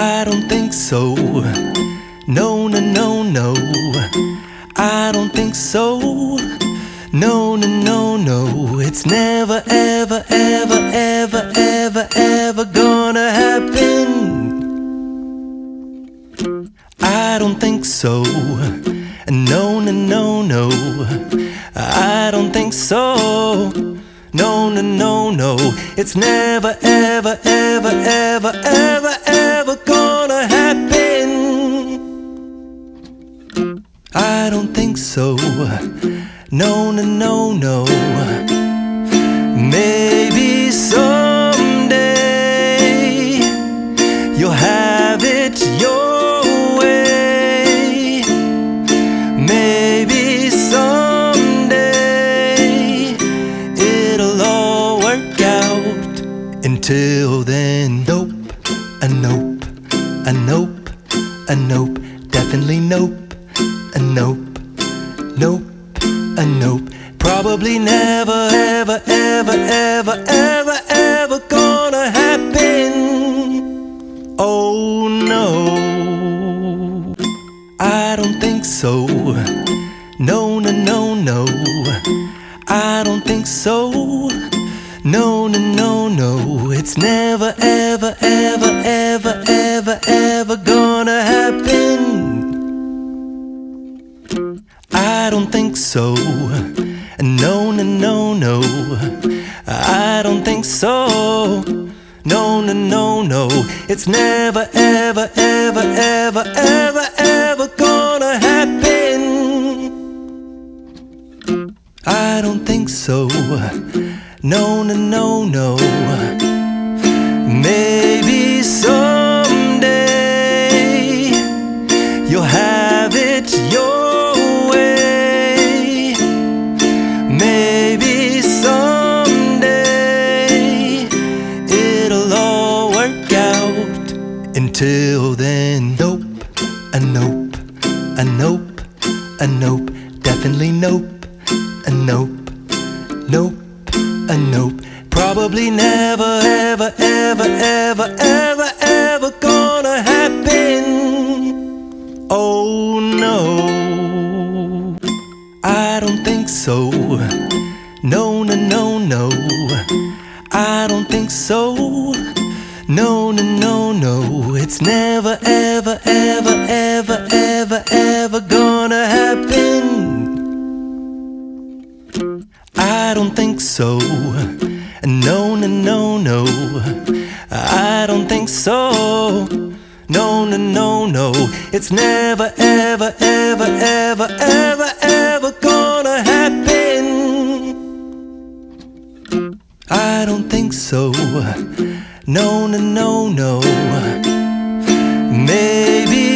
I don't think so. No, no, no, no. I don't think so. No, no, no, no. It's never, ever, ever, ever, ever, ever gonna happen. I don't think so. No, no, no, no. I don't think so. No, no, no, no. It's never, ever, ever, ever, ever, ever gonna happen. I don't think so. No, no, no, no. Maybe someday you'll have it your way. Maybe someday it'll all work out. Until then, nope, a nope, a nope, a nope, definitely nope, a nope, nope, a nope. Probably never, ever, ever, ever, ever, ever gonna happen. Oh no, I don't think so. No, no, no, no. I don't think so. No, no, no, no. It's never, ever, ever, ever, ever, ever gonna happen. I don't think so. No, no, no, no. I don't think so. No, no, no, no. It's never, ever, ever, ever, ever, ever gonna happen. I don't think so. No, no, no, no. Maybe someday you'll have it your way. Maybe someday it'll all work out. Until then, nope, a nope, a nope, a nope, definitely nope, a nope, nope, a nope. Probably never, ever, ever, ever, ever, ever gonna happen. Oh no, I don't think so. No, no, no, no. I don't think so. No, no, no, no. It's never, ever, ever, ever, ever, ever gonna happen. I don't think so. No, no, no, no. I don't think so. No, no, no, no. It's never, ever, ever, ever, ever, ever gonna happen. I don't think so. No, no, no, no. Maybe